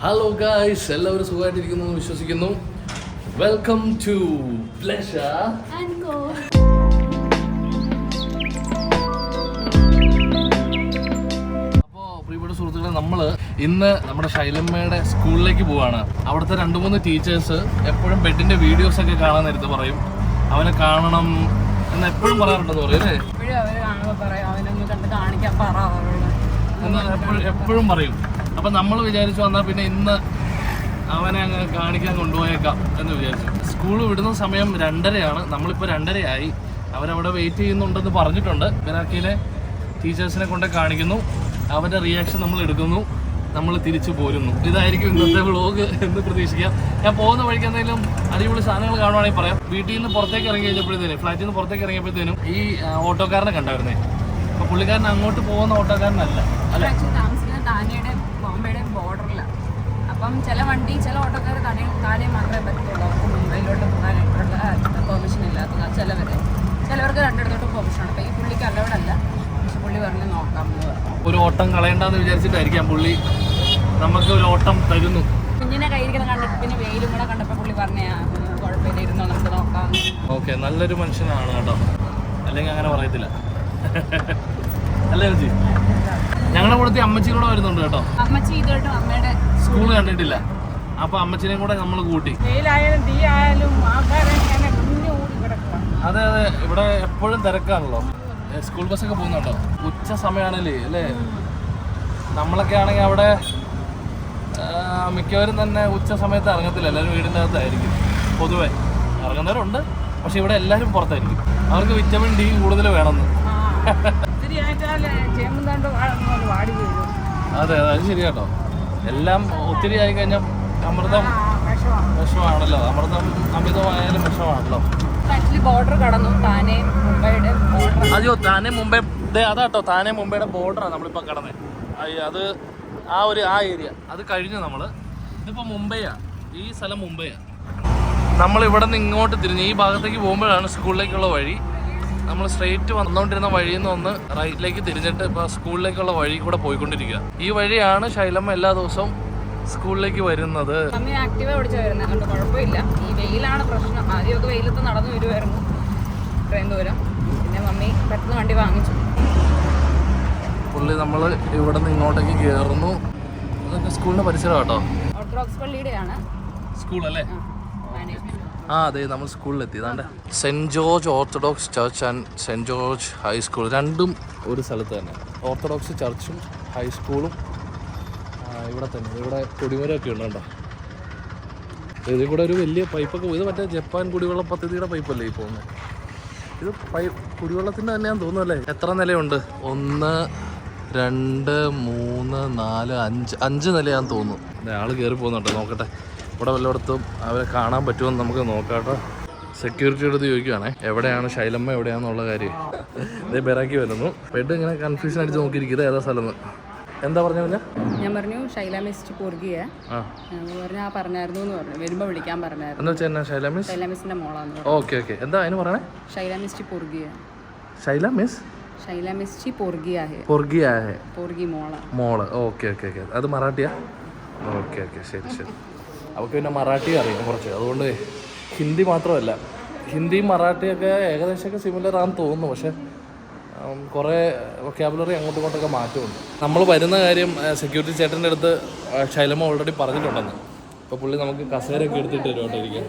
Hello guys, എല്ലാവരും സുഖമായിട്ടിരിക്കുന്നു എന്ന് വിശ്വസിക്കുന്നു. Welcome to pleasure and go. അപ്പോൾ പ്രിയപ്പെട്ട സുഹൃത്തുക്കളെ, നമ്മൾ ഇന്ന് നമ്മുടെ ശൈലമ്മയുടെ സ്കൂളിലേക്ക് പോവാണ്. അവിടുത്തെ 2-3 ടീച്ചേഴ്സ് എപ്പോഴും ബെഡിന്റെ വീഡിയോസ് ഒക്കെ കാണാൻ നേരത്ത് പറയും അവനെ കാണണം എന്ന് എപ്പോഴും പറയാറുണ്ടെന്ന് പറയും അല്ലേ? എപ്പോഴും പറയും. അപ്പം നമ്മൾ വിചാരിച്ചു വന്നാൽ പിന്നെ ഇന്ന് അവനെ അങ്ങ് കാണിക്കാൻ കൊണ്ടുപോയേക്കാം എന്ന് വിചാരിച്ചു. സ്കൂൾ വിടുന്ന സമയം 2:30 നമ്മളിപ്പോൾ 2:30 അവരവിടെ വെയിറ്റ് ചെയ്യുന്നുണ്ടെന്ന് പറഞ്ഞിട്ടുണ്ട്. ബെറാക്കിയിലെ ടീച്ചേഴ്സിനെ കൊണ്ട് കാണിക്കുന്നു, അവരുടെ റിയാക്ഷൻ നമ്മൾ എടുക്കുന്നു, നമ്മൾ തിരിച്ചു പോരുന്നു. ഇതായിരിക്കും ഇന്നത്തെ വ്ളോഗ് എന്ന് പ്രതീക്ഷിക്കാം. ഞാൻ പോകുന്ന വഴിക്ക് എന്തെങ്കിലും അടിപൊളി സാധനങ്ങൾ കാണുവാണെങ്കിൽ പറയാം. വീട്ടിൽ നിന്ന് പുറത്തേക്ക് ഇറങ്ങി കഴിഞ്ഞപ്പോഴത്തേനും, ഫ്ലാറ്റിൽ നിന്ന് പുറത്തേക്ക് ഇറങ്ങിയപ്പോഴത്തേനും ഈ ഓട്ടോക്കാരനെ കണ്ടായിരുന്നേ. അപ്പോൾ പുള്ളിക്കാരൻ അങ്ങോട്ട് പോകുന്ന ഓട്ടോക്കാരനല്ല അല്ലേ? താനെയുടെ ബോംബെയുടെ ബോർഡറിലാണ്. അപ്പം ചില ഓട്ടോക്കാർ താനെ മാത്രമേ പറ്റുള്ളൂ. അവർക്ക് മുംബൈയിലോട്ട് പോകാനായിട്ടുള്ള പെർമിഷൻ ഇല്ലാത്തത് ചിലവർക്ക് രണ്ടിടത്തോട്ടും പെർമിഷനാണ്. അപ്പം ഈ പുള്ളിക്ക് അലൗഡല്ല. പക്ഷെ പുള്ളി പറഞ്ഞ് നോക്കാം എന്ന് പറഞ്ഞു. ഒരു ഓട്ടം കളയണ്ടെന്ന് വിചാരിച്ചിട്ടായിരിക്കാം പുള്ളി നമുക്ക് ഒരു ഓട്ടം തരുന്നു. കുഞ്ഞിനെ കയ്യിരിക്കുന്ന കണ്ടിട്ട് പിന്നെ വെയിലും കൂടെ കണ്ടപ്പോൾ പുള്ളി പറഞ്ഞ കുഴപ്പമില്ല, ഇരുന്നോ നമുക്ക് നോക്കാം. ഓക്കെ, നല്ലൊരു മനുഷ്യനാണ് കേട്ടോ, അല്ലെങ്കിൽ അങ്ങനെ പറയത്തില്ല അല്ലേ ചേച്ചി? ഞങ്ങളുടെ കൂടെ അമ്മച്ചിയും വരുന്നുണ്ട് കേട്ടോ. അമ്മച്ചി ഇതുമായിട്ടും അമ്മയുടെ സ്കൂൾ കണ്ടിട്ടില്ല. അപ്പൊ അമ്മച്ചിനെയും കൂടെ നമ്മൾ കൂട്ടി. അതെ അതെ, ഇവിടെ എപ്പോഴും തിരക്കാണല്ലോ. സ്കൂൾ ബസ്സൊക്കെ പോകുന്നുണ്ടോ? ഉച്ച സമയമാണല്ലേ അല്ലേ? നമ്മളൊക്കെ ആണെങ്കിൽ അവിടെ മിക്കവരും തന്നെ ഉച്ച സമയത്ത് ഇറങ്ങത്തില്ല. എല്ലാവരും വീടിൻ്റെ അകത്തായിരിക്കും പൊതുവെ. ഇറങ്ങുന്നവരുണ്ട്, പക്ഷെ ഇവിടെ എല്ലാവരും പുറത്തായിരിക്കും. അവർക്ക് വിറ്റമിൻ ഡി കൂടുതൽ വേണമെന്ന്. അതെ, അത് ശരിയാട്ടോ. എല്ലാം ഒത്തിരി ആയി കഴിഞ്ഞാൽ അമൃതം വിഷമാണല്ലോ. അമൃതം അമിതമായാലും വിഷമാണല്ലോ. ബോർഡർ കടന്നു. അയ്യോ, താനെ മുംബൈ അതാട്ടോ, താനെ മുംബൈയുടെ ബോർഡറാണ് നമ്മളിപ്പോൾ കടന്നത്. അത് ആ ഏരിയ അത് കഴിഞ്ഞ് നമ്മൾ ഇതിപ്പോൾ മുംബൈയാണ്. ഈ സ്ഥലം മുംബൈയാണ്. നമ്മളിവിടെ നിന്ന് ഇങ്ങോട്ട് തിരിഞ്ഞ് ഈ ഭാഗത്തേക്ക് പോകുമ്പോഴാണ് സ്കൂളിലേക്കുള്ള വഴി. നമ്മൾ സ്ട്രെയിറ്റ് വന്നുകൊണ്ടിരുന്ന വഴിയിൽ നിന്ന് ഒന്ന് റൈറ്റിലേക്ക് തിരിഞ്ഞിട്ട് ഇപ്പോൾ സ്കൂളിലേക്കുള്ള വഴി കൂടെ പോയിക്കൊണ്ടിരിക്കുക. ഈ വഴിയാണ് ശൈലമ്മ എല്ലാ ദിവസവും സ്കൂളിലേക്ക് വരുന്നത്. ആക്റ്റീവാ ഓടിച്ചാ വരുന്നത്, അതുകൊണ്ട് കുഴപ്പമില്ല. ഈ വെയിലാണ് പ്രശ്നം. ആദ്യമൊക്കെ വെയിലത്ത് നടന്നു വരുമായിരുന്നു ഇത്രയും ദൂരം. പിന്നെ മമ്മി പെട്ടെന്ന് വണ്ടി വാങ്ങിച്ചു. പുള്ളി നമ്മൾ ഇവിടെ നിന്ന് ഇങ്ങോട്ടേക്ക് കയറുന്നു. ഇതൊക്കെ സ്കൂളിൻ്റെ പരിസരം കേട്ടോ. ഓർത്തഡോക്സ് പള്ളിയുടെയാണ് സ്കൂൾ അല്ലേ? അതെ, നമ്മൾ സ്കൂളിലെത്തി. അതാണ്ട് saint George orthodox church and saint George high school രണ്ടും ഒരു സ്ഥലത്ത് തന്നെ. ഓർത്തഡോക്സ് ചർച്ചും ഹൈസ്കൂളും ഇവിടെ തന്നെ. ഇവിടെ കൊടിമരമൊക്കെ ഉണ്ട് കേട്ടോ. ഇതിൽ കൂടെ ഒരു വലിയ പൈപ്പൊക്കെ. ഇത് മറ്റേ ജപ്പാൻ കുടിവെള്ള പദ്ധതിയുടെ പൈപ്പല്ലേ ഈ പോകുന്നത്? ഇത് കുടിവെള്ളത്തിൻ്റെ തന്നെയാണെന്ന് തോന്നുന്നു അല്ലേ? എത്ര നിലയുണ്ട്? 1, 2, 3, 4, 5 നിലയാണെന്ന് തോന്നുന്നു. ആൾ കയറി പോകുന്നുണ്ട്. നോക്കട്ടെ ഇവിടെ വല്ലയിടത്തും അവരെ കാണാൻ പറ്റുമെന്ന് നമുക്ക് നോക്കാട്ടോ. സെക്യൂരിറ്റിയുടെ അടുത്ത് ചോദിക്കുകയാണേ എവിടെയാണ് ശൈലമ്മ എവിടെയാണെന്നുള്ള കാര്യം. ഇതേ ബെറാക്കി വരുന്നു. ബെഡ് ഇങ്ങനെ കൺഫ്യൂഷൻ അടിച്ച് നോക്കിയിരിക്കുന്നത് ഏതാ സ്ഥലം. എന്താ പറഞ്ഞു? ഞാൻ പറഞ്ഞു ശൈല മിസ് പൂർഗിയെ പറഞ്ഞായിരുന്നു എന്ന് പറഞ്ഞു. വരുമ്പോൾ വിളിക്കാൻ പറഞ്ഞായിരുന്നു. എന്ന് വെച്ചാൽ ശൈല മിസ്സിന്റെ മോളാന്ന്. Okay okay. എന്താ അതിന് പറയണേ? ശൈല മിസ് പൂർഗിയെ. ശൈല മിസ് പൂർഗി മോള്. Okay okay okay. അത് മറാഠിയാ? ഓക്കെ ഓക്കെ, ശരി ശരി. അവൾക്ക് പിന്നെ മറാഠി അറിയാം കുറച്ച്. അതുകൊണ്ട് ഹിന്ദി മാത്രമല്ല, ഹിന്ദിയും മറാഠിയൊക്കെ ഏകദേശമൊക്കെ സിമിലർ ആണെന്ന് തോന്നുന്നു. പക്ഷേ കുറേ വൊക്കാബുലറി അങ്ങോട്ടും ഇങ്ങോട്ടൊക്കെ മാറ്റമുണ്ട്. നമ്മൾ വരുന്ന കാര്യം സെക്യൂരിറ്റി ചേട്ടൻ്റെ അടുത്ത് ശൈലമ്മ ഓൾറെഡി പറഞ്ഞിട്ടുണ്ടെന്ന്. അപ്പോൾ പുള്ളി നമുക്ക് കസേരയൊക്കെ എടുത്തിട്ട് തരുമായിട്ടിരിക്കുക.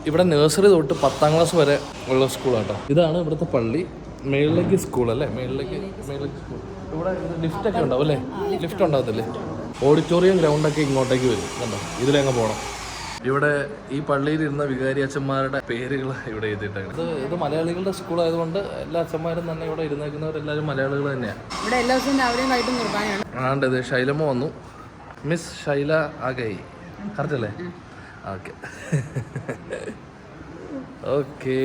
ഇവിടെ നഴ്സറി തൊട്ട് 10ാം ക്ലാസ് വരെ ഉള്ള സ്കൂളാട്ടോ. ഇതാണ് ഇവിടുത്തെ പള്ളി. മേളിലേക്ക് സ്കൂൾ അല്ലേ? മേളിലേക്ക് സ്കൂൾ. ഇവിടെ ലിഫ്റ്റൊക്കെ ഉണ്ടാവും അല്ലേ? ലിഫ്റ്റ് ഉണ്ടാകത്തില്ലേ? ഓഡിറ്റോറിയം ഗ്രൗണ്ടൊക്കെ ഇങ്ങോട്ടേക്ക് വരും കണ്ടോ. ഇതിലങ്ങ് പോകണം. ഇവിടെ ഈ പള്ളിയിലിരുന്ന വികാരി അച്ഛന്മാരുടെ പേരുകൾ ഇവിടെ എഴുതിയിട്ടാണ്. ഇത് മലയാളികളുടെ സ്കൂൾ ആയതുകൊണ്ട് എല്ലാ അച്ഛന്മാരും തന്നെ ഇവിടെ ഇരുന്നേക്കുന്നവരെല്ലാവരും മലയാളികൾ തന്നെയാണ്. ഇവിടെ എല്ലാ ദിവസവും രാവിലെയും വൈകിട്ടും കുർബാനയാണ്. ആണ്ടത് ശൈലമ്മ വന്നു. മിസ് ശൈല ആഗൈ. കറക്റ്റ് അല്ലേ? Okay okay.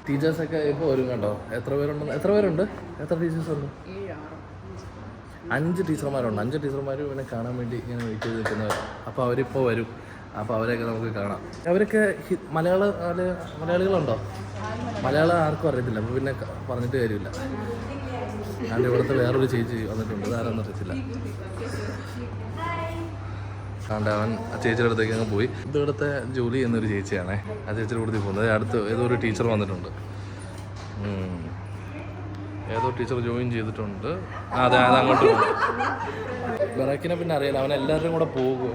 ടീച്ചേഴ്സൊക്കെ ഇപ്പോൾ വരും കണ്ടോ. എത്ര പേരുണ്ട്? എത്ര ടീച്ചേഴ്സ് ഉണ്ട്? 5 ടീച്ചർമാരുണ്ട്. 5 ടീച്ചർമാരും ഇവനെ കാണാൻ വേണ്ടി ഇങ്ങനെ വെയിറ്റ് ചെയ്ത് നിൽക്കുന്നവർ. അപ്പോൾ അവരിപ്പോൾ വരും. അപ്പോൾ അവരെയൊക്കെ നമുക്ക് കാണാം. അവരൊക്കെ മലയാളികളുണ്ടോ? മലയാളം ആർക്കും അറിയത്തില്ല. അപ്പോൾ പിന്നെ പറഞ്ഞിട്ട് കാര്യമില്ല. ഞാൻ ഇവിടുത്തെ വേറൊരു ചേച്ചി വന്നിട്ടുണ്ട്. അതാരെന്ന് അറിയത്തില്ല. അതുകൊണ്ട് അവൻ ആ ചേച്ചിയുടെ അടുത്തേക്ക് അങ്ങ് പോയി. ഇവിടുത്തെ ജോലി ചെയ്യുന്നൊരു ചേച്ചിയാണേ. ആ ചേച്ചിയുടെ കൂടുതൽ പോകുന്നത്. അടുത്ത് ഏതോ ഒരു ടീച്ചർ വന്നിട്ടുണ്ട്. ഏതോ ടീച്ചർ ജോയിൻ ചെയ്തിട്ടുണ്ട്. അതെ അങ്ങോട്ട് പോകും. ബറാക്കിനെ പിന്നെ അറിയാലോ, അവൻ എല്ലാവരും കൂടെ പോകും.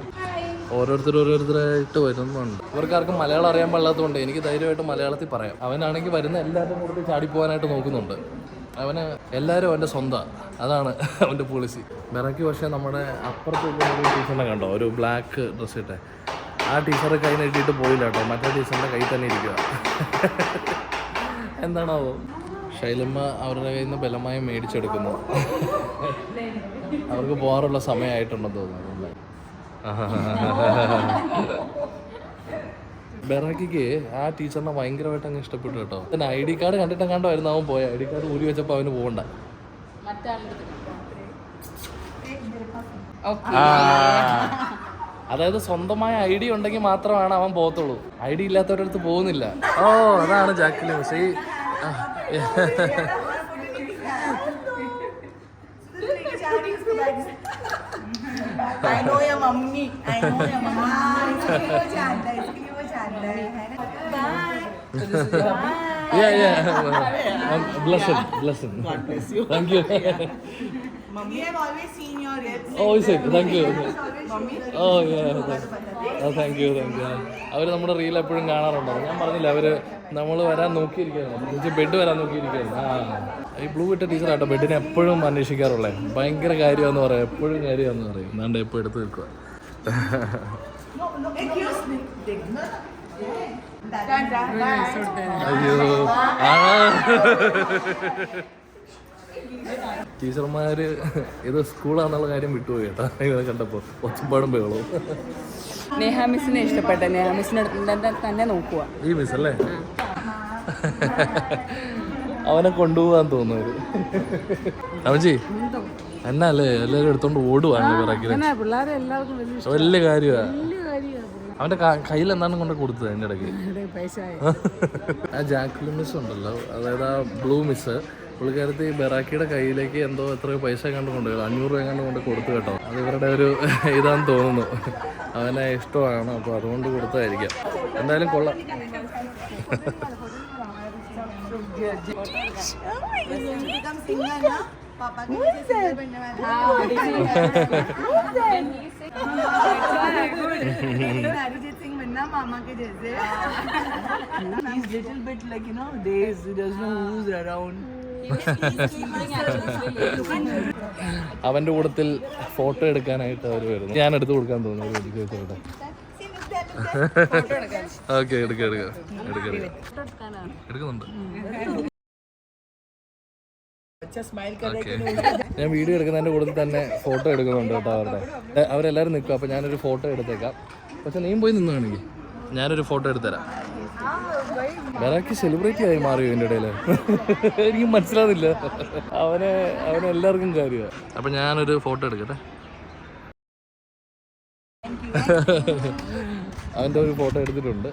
ഓരോരുത്തരായിട്ട് വരുന്നുണ്ട്. ഇവർക്കാർക്കും മലയാളം അറിയാൻ പാടില്ലാത്തതുകൊണ്ട് എനിക്ക് ധൈര്യമായിട്ട് മലയാളത്തിൽ പറയാം. അവനാണെങ്കിൽ വരുന്ന എല്ലാവരും കൂടെ ചാടി പോകാനായിട്ട് നോക്കുന്നുണ്ട്. അവന് എല്ലാവരും അവൻ്റെ സ്വന്തം, അതാണ് അവൻ്റെ പോളിസി. ബറാക്കി പക്ഷേ നമ്മുടെ അപ്പുറത്തുള്ള ഒരു ടീച്ചറിനെ കണ്ടോ, ഒരു ബ്ലാക്ക് ഡ്രസ്സ് ഇട്ടെ. ആ ടീച്ചർ കൈ നീട്ടിയിട്ട് പോയില്ല കേട്ടോ, മറ്റേ ടീച്ചറിൻ്റെ കൈ തന്നെ ഇരിക്കുക. എന്താണാവോ? ശൈലമ്മ അവരുടെ കയ്യിൽ നിന്ന് ബലമായി മേടിച്ചെടുക്കുന്നു. അവർക്ക് പോകാറുള്ള സമയമായിട്ടുണ്ടെന്ന് തോന്നുന്നു. ബെറാക്കിക്ക് ആ ടീച്ചറിനെ ഭയങ്കരമായിട്ട് അങ്ങ് ഇഷ്ടപ്പെട്ടു കേട്ടോ. പിന്നെ ID കാർഡ് കണ്ടിട്ട് കണ്ടായിരുന്നു അവൻ പോയ. ID കാർഡ് ഊരി വെച്ചപ്പോൾ അവന് പോകണ്ട. അതായത് സ്വന്തമായ ID ഉണ്ടെങ്കിൽ മാത്രമാണ് അവൻ പോകത്തുള്ളൂ. ID ഇല്ലാത്തവരുടെ അടുത്ത് പോകുന്നില്ല. ഓ അതാണ് ജാക്കിലിൻ. ശരി. I know your mummy. I know your mummy. इसके लिए वो जानता है. Bye. Yeah. Blessing. God bless you. Thank you. Mummy, I've always seen your ribs. Oh, is it? Thank you. Mummy. Oh, yeah. Thank you. അവർ നമ്മുടെ reel എപ്പോഴും കാണാറുണ്ടോ? ഞാൻ പറഞ്ഞില്ല, അവർ നമ്മൾ വരാൻ നോക്കിയിരിക്കുകയാണ്. ബെഡ് വരാൻ നോക്കിയിരിക്കുകയാണ്. ഈ ബ്ലൂ ഇട്ട ടീച്ചറാട്ടോ ബെഡിനെ എപ്പോഴും അന്വേഷിക്കാറുള്ളേ. ഭയങ്കര കാര്യമാണെന്ന് പറയാം, എപ്പോഴും കാര്യമാണെന്ന് പറയും. എന്നാണ്ട് എപ്പോൾ എടുത്ത് നിൽക്കുക. അയ്യോ ടീച്ചർമാര് ഇത് സ്കൂളാന്നുള്ള കാര്യം വിട്ടുപോയി കേട്ടോ. ഇവരെ കണ്ടപ്പോൾ ഒച്ചപ്പാടും ബഹളവും. നേഹ മിസ്സിനെ ഇഷ്ടപ്പെട്ട. നേഹ മിസ്സിനെ തന്നെ നോക്കുക. ഈ മിസ് അല്ലേ? അവനെ കൊണ്ടുപോകാൻ തോന്നുന്നു. അവജി എന്നാ അല്ലേ എല്ലാവരും എടുത്തോണ്ട് ഓടുവാണ് പിറക്കില്. വലിയ കാര്യമാണ്. അവന്റെ കയ്യിൽ എന്താണ് കൊണ്ട് കൊടുത്തത് അതിൻ്റെ ഇടയ്ക്ക്. ആ ജാക്ലിൻ മിസ് ഉണ്ടല്ലോ, അതായത് ആ ബ്ലൂ മിസ്, പുള്ളിക്കാരത്തി ബെറാക്കിയുടെ കയ്യിലേക്ക് എന്തോ എത്രയോ പൈസ കണ്ട് കൊണ്ടുപോയി, 500 രൂപ കണ്ട് കൊണ്ട് കൊടുത്തു കേട്ടോ. അത് ഇവരുടെ ഒരു ഇതാന്ന് തോന്നുന്നു. അവനെ ഇഷ്ടമാണ്, അപ്പോൾ അതുകൊണ്ട് കൊടുത്തതായിരിക്കാം. എന്തായാലും കൊള്ളാം. Arijit Singh बनना मामा के जैसे. He's little bit like days. He doesn't know who's around. അവന്റെ കൂട്ടത്തിൽ ഫോട്ടോ എടുക്കാനായിട്ട് അവർ വരുന്നു. ഞാൻ എടുത്തു കൊടുക്കാൻ തോന്നുന്നു. ഓക്കെ എടുക്കുന്നുണ്ട്. ഞാൻ വീഡിയോ എടുക്കുന്നതിന്റെ കൂട്ടത്തിൽ തന്നെ ഫോട്ടോ എടുക്കുന്നുണ്ട് കേട്ടോ. അവരെല്ലാവരും നിൽക്കും. അപ്പോൾ ഞാനൊരു ഫോട്ടോ എടുത്തേക്കാം. പക്ഷെ നീയും പോയി നിന്നാണെങ്കിൽ ഞാനൊരു ഫോട്ടോ എടുത്തുതരാം. ബെറാക്കി സെലിബ്രിറ്റി ആയി മാറിയോ ഇതിൻ്റെ ഇടയിൽ? എനിക്ക് മനസ്സിലാകുന്നില്ല. അവനെല്ലാവർക്കും കാര്യമാണ്. അപ്പം ഞാനൊരു ഫോട്ടോ എടുക്കട്ടെ. അവൻ്റെ ഒരു ഫോട്ടോ എടുത്തിട്ടുണ്ട്.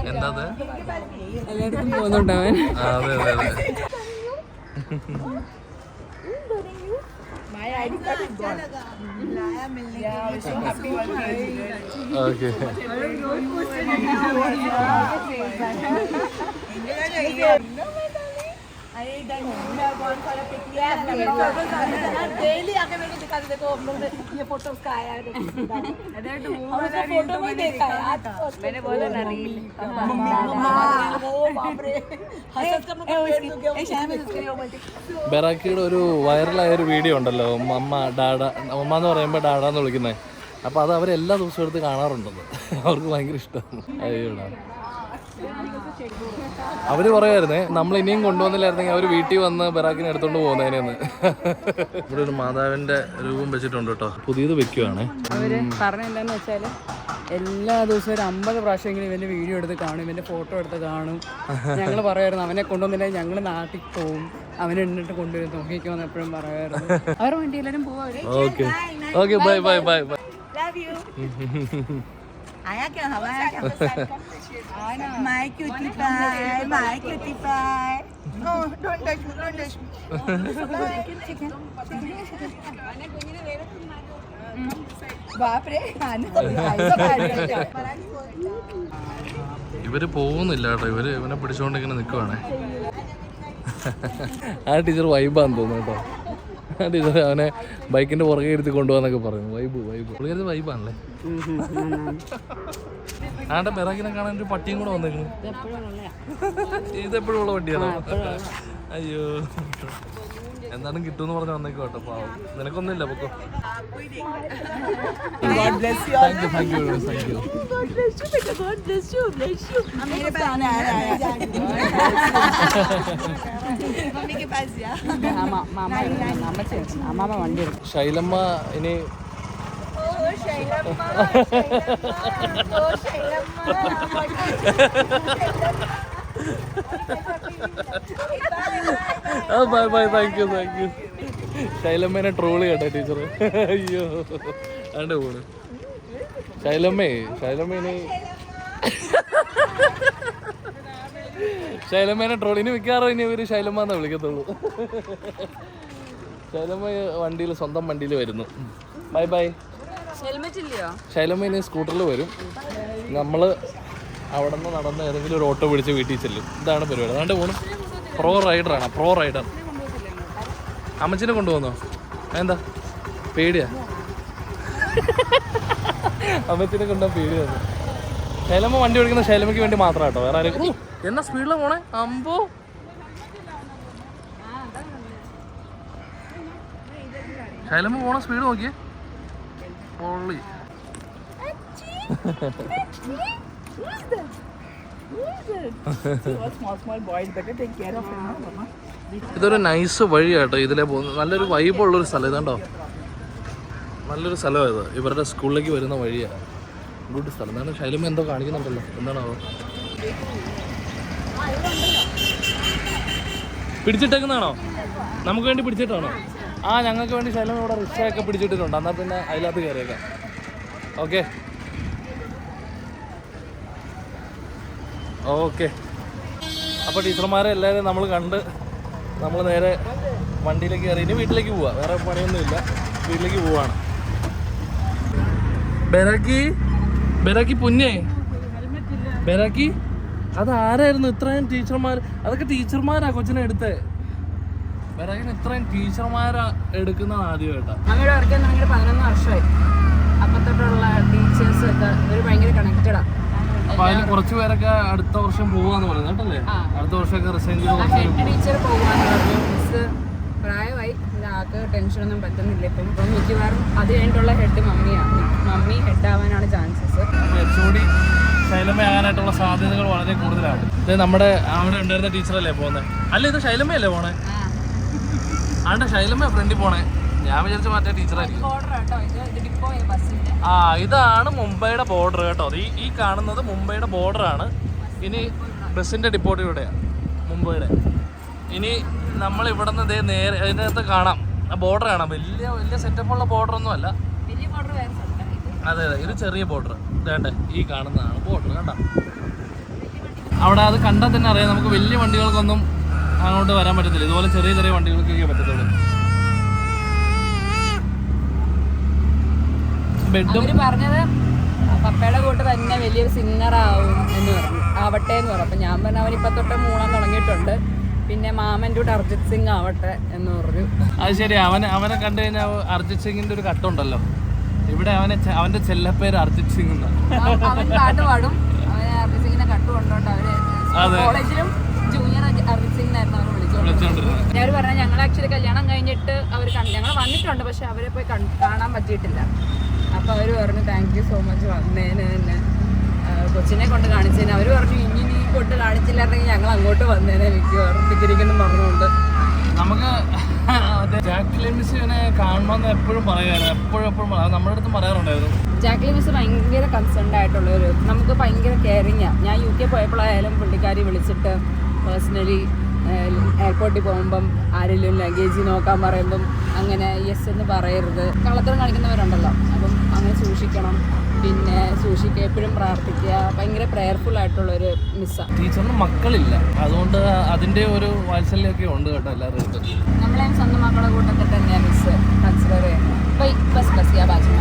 എന്താ എല്ലായിടത്തും പോകുന്നുണ്ടവൻ. അതെ ഓക്കെ. डेली आके मेरे को दिखा दे, देखो हम लोग ने ये फोटो उसका आया है. फोटो में देखा है आज. मैंने बोला ना रील. ബെറാക്കിയുടെ ഒരു വൈറലായ ഒരു വീഡിയോ ഉണ്ടല്ലോ, മമ്മ ഡാഡ. മമ്മ എന്ന് പറയുമ്പോൾ ഡാഡാന്ന് വിളിക്കുന്നത്. അപ്പോൾ അത് അവരെല്ലാ ദിവസവും എടുത്ത് കാണാറുണ്ടെന്ന്. അവർക്ക് ഭയങ്കര ഇഷ്ടമാണ്. അയ്യോടാ, അവര് പറയായിരുന്നേ നമ്മൾ ഇനിയും കൊണ്ടുവന്നില്ലായിരുന്നെങ്കിൽ അവർ വീട്ടിൽ വന്ന് ബെറാക്കിനെ എടുത്തോണ്ട് പോകുന്നതിനെന്ന്. ഇവിടെ ഒരു മാതാവിന്റെ രൂപം വെച്ചിട്ടുണ്ട് കേട്ടോ. പുതിയത് വെക്കുവാണേ. അവര് പറഞ്ഞെന്താന്ന് വെച്ചാല് എല്ലാ ദിവസവും ഒരു 50 പ്രാവശ്യമെങ്കിലും ഇവന്റെ വീഡിയോ എടുത്ത് കാണും, ഇവന്റെ ഫോട്ടോ എടുത്ത് കാണും. ഞങ്ങൾ പറയായിരുന്നു അവനെ കൊണ്ടുവന്നില്ലെങ്കിൽ ഞങ്ങൾ നാട്ടിൽ പോവും, അവനെ എണ്ണിട്ട് കൊണ്ടുവരും നോക്കിക്കോന്ന് എപ്പോഴും പറയായിരുന്നു. അവരുടെ വണ്ടി എല്ലാവരും പോവാ. Okay okay, bye bye bye bye. आया क्या हवा आया क्या? My cutie pie, my cutie pie. No, don't touch me, don't touch me. Chicken. ബാപ്പരെ ഇവര് പോകുന്നില്ല കേട്ടോ, ഇവനെ പിടിച്ചോണ്ട് ഇങ്ങനെ നിൽക്കുവാണേ. ആ ടീച്ചർ വൈബാന്ന് തോന്നുന്നു കേട്ടോ. ആ ടീച്ചർ അവനെ ബൈക്കിന്റെ പുറകെ ഇരുത്തി കൊണ്ടുപോകാന്നൊക്കെ പറയുന്നു. പുള്ളിക്കാരത് വൈബാണല്ലേ. ആണ്ടെ മെറാക്കിനെ കാണാൻ ഒരു പട്ടിയും കൂടെ വന്നേക്കുന്നു. ഇതെപ്പോഴും ഉള്ള വണ്ടിയാണോ? അയ്യോ, എന്തായാലും കിട്ടുമെന്ന് പറഞ്ഞ് വന്നേക്കും കേട്ടോ. പാവം, നിനക്കൊന്നുമില്ല പൊക്കോ. God bless you. Thank you. God bless you, beta. God bless you. मेरे पास आना है मम्मी के पास जा. അമ്മാമ വണ്ടി എടുക്കും. ശൈലമ്മ ഇനി ബൈ താങ്ക് യു. ശൈലമ്മേനെ ട്രോള് കേട്ടോ ടീച്ചർ. അയ്യോ, ആണ്ട് പോണ്. ശൈലമ്മേനെ ട്രോൾ ഇനി മിക്കാറും ഇനി ഇവര് ശൈലമ്മ എന്നാ വിളിക്കത്തുള്ളൂ. ശൈലമ്മ വണ്ടിയിൽ, സ്വന്തം വണ്ടിയിൽ വരുന്നു. ബൈ. ശൈലമ്മ ഇനി സ്കൂട്ടറിൽ വരും. നമ്മൾ അവിടെ നിന്ന് നടന്ന് ഏതെങ്കിലും ഒരു ഓട്ടോ പിടിച്ച് വീട്ടിൽ ചെല്ലും. ഇതാണ് പരിപാടി. അതാണ്ട് പോകണം. Pro rider. അമ്മച്ചിനെ കൊണ്ടുപോകുന്നോ? എന്താ പേടിയാ? അമ്മച്ചിനെ കൊണ്ടുപോകാൻ പേടിയാണ്. ശൈലമ്മ വണ്ടി ഓടിക്കുന്ന ശൈലമ്മയ്ക്ക് വേണ്ടി മാത്രം കേട്ടോ, വേറെ ആരും. എന്നാ സ്പീഡിലാണ് പോണേ. അമ്പോ, ശൈലമ്മ പോണ സ്പീഡ് നോക്കിയേ. പൊള്ളി. small boys better take care of him. ഇതൊരു നൈസ് വഴിയാട്ടോ ഇതിലെ പോകുന്നത്. നല്ലൊരു വൈബുള്ളൊരു സ്ഥലം. ഇതുണ്ടോ, നല്ലൊരു സ്ഥലമാണ് ഇത്. ഇവരുടെ സ്കൂളിലേക്ക് വരുന്ന വഴിയാണ്. ഗുഡ് സ്ഥലം. എന്താണ് ശൈലമ്മ എന്തോ കാണിക്കുന്നുണ്ടല്ലോ, എന്താണോ പിടിച്ചിട്ടേക്കുന്നതാണോ? നമുക്ക് വേണ്ടി പിടിച്ചിട്ടാണോ? ആ, ഞങ്ങൾക്ക് വേണ്ടി ശൈലമ്മ ഇവിടെ റിക്ഷയൊക്കെ പിടിച്ചിട്ടിട്ടുണ്ട്. എന്നാൽ പിന്നെ അതിനകത്ത് കയറിയേക്കാം. ഓക്കെ. അപ്പോൾ ടീച്ചർമാരെ എല്ലാവരും നമ്മൾ കണ്ട് നമ്മൾ നേരെ വണ്ടിയിലേക്ക് കയറി ഇനി വീട്ടിലേക്ക് പോവാം. വേറെ പണിയൊന്നുമില്ല, വീട്ടിലേക്ക് പോവാണ്. ബെരാക്കി പുഞ്ഞേ, ബെരാക്കി അതാരായിരുന്നു ഇത്രയും ടീച്ചർമാർ? അതൊക്കെ ടീച്ചർമാരാ കൊച്ചിനെ എടുത്തേ. ബെരാക്കിന് ഇത്രയും ടീച്ചർമാരാ എടുക്കുന്നത് ആദ്യമായിട്ടാ. അമ്മയുടെ വർക്ക് 11 വർഷമായി. അപ്പം തൊട്ടുള്ള ടീച്ചേഴ്സ് ഒക്കെ ഇവർ ഭയങ്കര കണക്റ്റഡാ. അപ്പൊ അതിന് കുറച്ച് പേരൊക്കെ അടുത്ത വർഷം പോവാന്ന് പറയുന്നത് കേട്ടല്ലേ? അടുത്ത വർഷമൊക്കെ റിസൈൻ ചെയ്ത് ടീച്ചർ പോകാന്ന് പറഞ്ഞു. മിസ് പ്രായമായി, ആൾക്ക് ടെൻഷനൊന്നും പറ്റുന്നില്ല ഇപ്പം. മിക്കവാറും അത് കഴിഞ്ഞിട്ടുള്ള ഹെഡ് മമ്മിയാണ്. മമ്മി ഹെഡ് ആവാനാണ് ചാൻസസ്. HOD ശൈലമ്മ ആകാനായിട്ടുള്ള സാധ്യതകൾ വളരെ കൂടുതലാണ്. ഇത് നമ്മുടെ അവിടെ ഉണ്ടായിരുന്ന ടീച്ചറല്ലേ പോകുന്നത്? അല്ല, ഇത് ശൈലമ്മയല്ലേ പോണേ? ആണ്ടെ ശൈലമ്മ ഫ്രണ്ടിൽ പോണേ. ഞാൻ വിചാരിച്ച മറ്റേ ടീച്ചറായിരിക്കും. ആ, ഇതാണ് മുംബൈയുടെ ബോർഡർ കേട്ടോ. ഈ കാണുന്നത് മുംബൈയുടെ ബോർഡറാണ്. ഇനി ബസ്സിൻ്റെ ഡിപ്പോട്ട് ഇവിടെയാണ്, മുംബൈയുടെ. ഇനി നമ്മൾ ഇവിടെ നിന്ന് നേരെ അതിനകത്ത് കാണാം, ആ ബോർഡർ കാണാം. വലിയ സെറ്റപ്പുള്ള ബോർഡറൊന്നും അല്ല. അതെ, ഇത് ചെറിയ ബോർഡർ. വേണ്ടേ, ഈ കാണുന്നതാണ് ബോർഡർ. കണ്ട അവിടെ അത് കണ്ടാൽ തന്നെ അറിയാം നമുക്ക് വലിയ വണ്ടികൾക്കൊന്നും അങ്ങോട്ട് വരാൻ പറ്റത്തില്ല. ഇതുപോലെ ചെറിയ വണ്ടികൾക്കൊക്കെ പറ്റത്തുള്ളൂ. അവര് പറഞ്ഞത് പപ്പയുടെ കൂട്ട് തന്നെ വലിയൊരു സിംഗറാവും എന്ന് പറഞ്ഞു, ആവട്ടെ എന്ന് പറഞ്ഞു. അപ്പൊ ഞാൻ പറഞ്ഞു അവനിപ്പോ തൊട്ട് മൂളാൻ തുടങ്ങിയിട്ടുണ്ട്, പിന്നെ മാമൻ്റെ കൂടെ അർജിത് സിംഗ് ആവട്ടെ എന്ന് പറഞ്ഞു. അത് ശരി. അവനെ കണ്ടു കഴിഞ്ഞാൽ അർജിത് സിംഗിന്റെ ഒരു കട്ടുണ്ടല്ലോ ഇവിടെ. അവന്റെ ചെല്ലപ്പേര് അർജിത് സിംഗ് എന്നാണ്. അവൻ പാട്ട് പാടും. അവന് അർജിത് സിംഗിനെ കട്ടു കൊണ്ടോണ്ട് അവര് കോളേജിലും ജൂനിയർ അർജിത് സിംഗിനായിരുന്നു അവർ വിളിച്ചോണ്ടിരുന്നത്. ഞാൻ പറഞ്ഞ ഞങ്ങൾ ആക്ച്വലി കല്യാണം കഴിഞ്ഞിട്ട് അവർ ഞങ്ങൾ വന്നിട്ടുണ്ട്, പക്ഷെ അവരെ പോയി കാണാൻ പറ്റിയിട്ടില്ല. അപ്പോൾ അവർ പറഞ്ഞു താങ്ക് യു സോ മച്ച് വന്നതിന് തന്നെ, കൊച്ചിനെ കൊണ്ട് കാണിച്ചതിന്. അവർ പറഞ്ഞു ഇനി നീ കൊണ്ട് കാണിച്ചില്ലായിരുന്നെങ്കിൽ ഞങ്ങൾ അങ്ങോട്ട് വന്നേനെ എനിക്ക് ടിക്കറ്റിരിക്കുന്നു പറഞ്ഞുകൊണ്ട്. നമുക്ക് ജാക്ലിൻ മിസ്സിനെ കാണണമെന്ന് എപ്പോഴും പറയാറ്, എപ്പോഴും നമ്മുടെ അടുത്ത് പറയാറുണ്ടായിരുന്നു. ജാക്ലിൻ മിസ് ഭയങ്കര കൺസേൺഡ് ആയിട്ടുള്ളൊരു, നമുക്ക് ഭയങ്കര കെയറിങ്ങാണ്. ഞാൻ UK പോയപ്പോഴായാലും പുള്ളിക്കാരി വിളിച്ചിട്ട് പേഴ്സണലി എയർപോർട്ടിൽ പോകുമ്പം ആരെങ്കിലും ലഗേജ് നോക്കാൻ പറയുമ്പം അങ്ങനെ യെസ് എന്ന് പറയരുത്. കള്ളത്തരം കാണിക്കുന്നവരുണ്ടല്ലോ, അപ്പം അങ്ങനെ സൂക്ഷിക്കണം. പിന്നെ എപ്പോഴും പ്രാർത്ഥിക്കുക. ഭയങ്കര പ്രയർഫുൾ ആയിട്ടുള്ളൊരു മിസ്സാണ്. ടീച്ചറിന് മക്കളില്ല, അതുകൊണ്ട് അതിൻ്റെ ഒരു വാത്സല്യമൊക്കെ ഉണ്ട് കേട്ടോ എല്ലാവരും. നമ്മളെയും സ്വന്തം മക്കളെ കൂട്ടത്തിൽ തന്നെയാണ് മിസ് കൺസിഡർ ചെയ്യുന്നത്. ബസ് യാ ബാജു.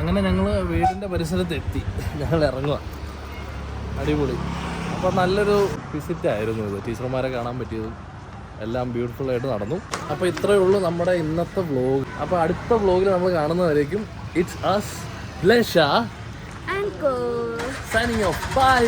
അങ്ങനെ ഞങ്ങൾ വീടിൻ്റെ പരിസരത്ത് എത്തി. ഞങ്ങൾ ഇറങ്ങുക. അടിപൊളി. അപ്പോൾ നല്ലൊരു വിസിറ്റ് ആയിരുന്നു ഇത്. ടീച്ചർമാരെ കാണാൻ പറ്റിയതും എല്ലാം ബ്യൂട്ടിഫുള്ളായിട്ട് നടന്നു. അപ്പോൾ ഇത്രയേ ഉള്ളൂ നമ്മുടെ ഇന്നത്തെ വ്ലോഗ്. അപ്പോൾ അടുത്ത വ്ലോഗിൽ നമ്മൾ കാണുന്നവരേക്കും ഇറ്റ്സ് അസ് ബ്ലെഷ സൈനിങ് ഓഫ്. ബൈ.